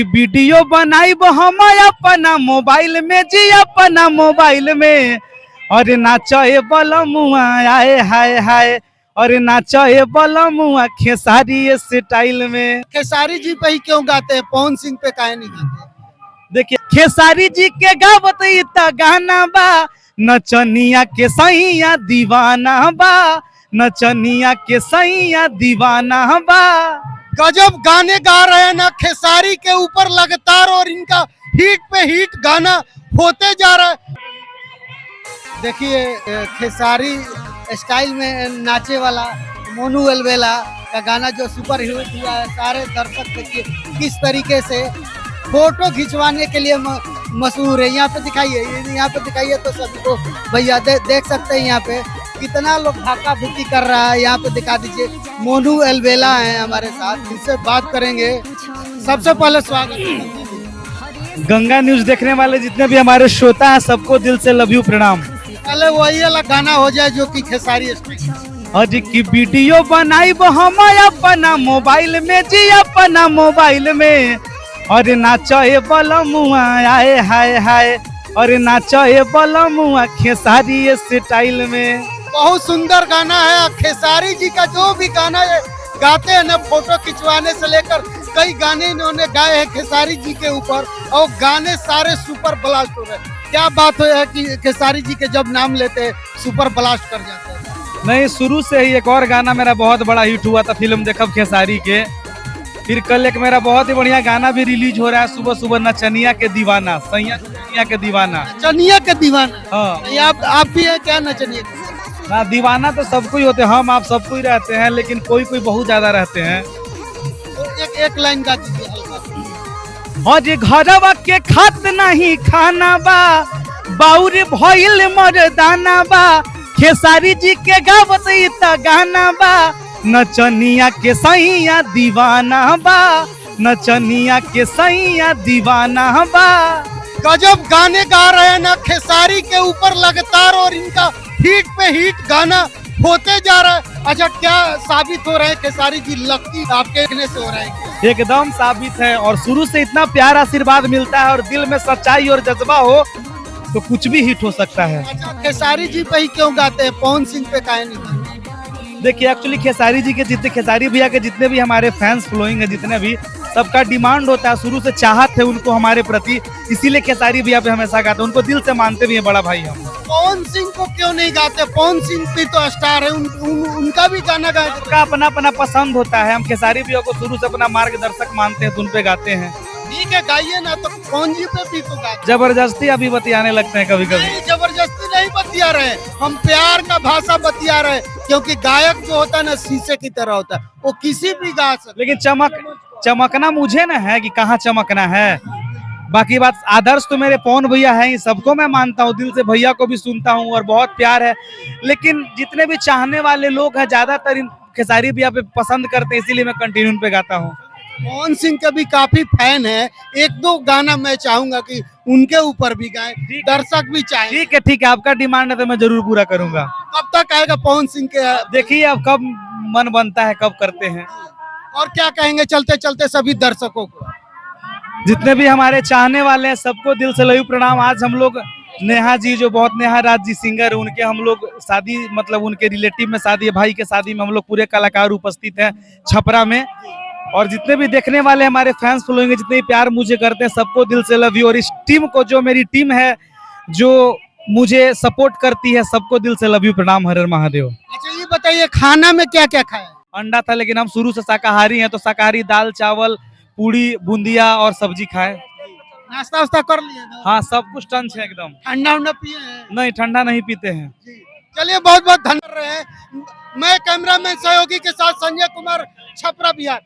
Video बनाइब हम अपना मोबाइल में जी, अपना मोबाइल में। और नाचे बलमुआ आए हाय हाय, और नाचे बलमुआ खेसारी स्टाइल में। खेसारी जी पे ही क्यों गाते हैं, पवन सिंह पे काहे नहीं गाते? देखिए खेसारी जी के गावत इतना गाना बा, नचनिया के सैया दीवाना बा, नचनिया के सैया दीवाना बा। गजब गाने गा रहे हैं ना खेसारी के ऊपर लगातार, और इनका हिट पे हिट गाना होते जा रहा है। देखिए खेसारी स्टाइल में नाचे वाला मोनू एलबेला का गाना जो सुपर हिट हुआ है, सारे दर्शक देखिए किस तरीके से फोटो खिंचवाने के लिए मशहूर है। यहाँ पे दिखाइए, यहाँ पे दिखाइए तो सभी को भैया देख सकते हैं यहाँ पे कितना लोग भाका भिक्की कर रहा है। यहाँ पे दिखा दीजिए, मोनू एलबेला है हमारे साथ, इससे बात करेंगे। सबसे पहले स्वागत गंगा न्यूज देखने वाले जितने भी हमारे श्रोता हैं, सबको दिल से लव यू प्रणाम। पहले वही वाला गाना हो जाए जो कि खेसारी आज की वीडियो बनाइब हम अपना मोबाइल में जी, अपना मोबाइल में। और नाचे बलमुआ आए हाय हाय, और नाचे बलमुआ खेसारी स्टाइल में। बहुत सुंदर गाना है। खेसारी जी का जो भी गाना है गाते हैं ना, फोटो खिंचवाने से लेकर कई गाने इन्होंने गाए हैं खेसारी जी के ऊपर, और गाने सारे सुपर ब्लास्ट हो रहे हैं। क्या बात है कि खेसारी जी के जब नाम लेते हैं सुपर ब्लास्ट कर जाते हैं? नहीं, शुरू से ही एक और गाना मेरा बहुत बड़ा हिट हुआ था, फिल्म देखब खेसारी के। फिर कल एक मेरा बहुत ही बढ़िया गाना भी रिलीज हो रहा है सुबह सुबह, नचनिया के दीवाना, सैया नचनिया के दीवाना। नचनिया के दीवाना, हाँ। आप भी है क्या नचनिया के? ना, दीवाना तो सबको ही होते हैं, हम आप सबको ही रहते हैं, लेकिन कोई कोई बहुत ज्यादा रहते हैं। तो एक लाइन गा दीजिए हल्का। और घरवा के खात नहीं खाना बा, बाउर भइल मर्दाना बा, खेसारी जी के गावत इतना गाना बा, नचनिया के सैया दीवाना बा, नचनिया के सैया दीवाना बा। गजब गाने गा रहे हैं ना खेसारी के ऊपर लगातार, और इनका हिट पे हिट गाना होते जा रहा है। अच्छा, क्या साबित हो रहा है खेसारी जी लकी आपके कहने से हो रहा है? एकदम साबित है, और शुरू से इतना प्यार आशीर्वाद मिलता है, और दिल में सच्चाई और जज्बा हो तो कुछ भी हिट हो सकता है। अच्छा, खेसारी जी पे ही क्यों गाते हैं, पवन सिंह पे काहे नहीं गाते? देखिए एक्चुअली खेसारी जी के जितने, खेसारी भैया के जितने भी हमारे फैंस फॉलोइंग है, जितने भी, सबका डिमांड होता है, शुरू से चाहत है उनको हमारे प्रति, इसीलिए खेसारी भैया पे हमेशा गाते हैं, उनको दिल से मानते भी हैं बड़ा भाई हम। पवन सिंह को क्यों नहीं गाते? पवन सिंह भी तो स्टार है, उनका भी गाना गाए। उनका अपना अपना पसंद होता है, हम खेसारी भैया को शुरू से अपना मार्गदर्शक मानते हैं, तो उन पे गाते हैं। ठीक है, गाइए ना, तो पवन जी पे भी तो गाते। जबरदस्ती अभी बतियाने लगते हैं कभी कभी। नहीं, जबरदस्ती नहीं बतिया रहे, हम प्यार का भाषा बतिया रहे, क्योंकि गायक जो होता है ना शीशे की तरह होता है, वो किसी भी गा सकता। लेकिन चमकना मुझे ना है कि कहाँ चमकना है। बाकी बात, आदर्श तो मेरे पवन भैया है, सबको मैं मानता हूँ, दिल से भैया को भी सुनता हूँ और बहुत प्यार है। लेकिन जितने भी चाहने वाले लोग हैं ज्यादातर इन खेसारी भैया पे पसंद करते हैं, इसीलिए मैं कंटिन्यू पे गाता हूँ। पवन सिंह के भी काफी फैन है, एक दो गाना मैं चाहूंगा कि उनके ऊपर भी गाएं, दर्शक भी चाहें। ठीक है, आपका डिमांड है तो मैं जरूर पूरा करूंगा। कब तक आएगा पवन सिंह के? देखिए अब कब मन बनता है, कब करते हैं। और क्या कहेंगे चलते चलते सभी दर्शकों को? जितने भी हमारे चाहने वाले हैं सबको दिल से लव प्रणाम। आज हम लोग नेहा जी, जो बहुत नेहा राज जी सिंगर, उनके हम लोग शादी, मतलब उनके रिलेटिव में शादी है, भाई के शादी में हम लोग पूरे कलाकार उपस्थित हैं छपरा में। और जितने भी देखने वाले हमारे फैंस फॉलोइंग, जितने भी प्यार मुझे करते हैं, सबको दिल से लव यू। और इस टीम को, जो मेरी टीम है, जो मुझे सपोर्ट करती है, सबको दिल से लव यू प्रणाम। हर हर महादेव। अच्छा, ये बताइए खाना में क्या क्या खाया? अंडा था, लेकिन हम शुरू से शाकाहारी हैं, तो शाकाहारी दाल चावल पूड़ी बूंदिया और सब्जी खाए। नाश्ता वास्ता कर लिया? हाँ, सब कुछ टंच है एकदम। ठंडा उंडा पिए हैं? नहीं, ठंडा नहीं पीते हैं। चलिए, बहुत बहुत धन्यवाद रहे। मैं कैमरामैन सहयोगी के साथ संजय कुमार, छपरा बिहार।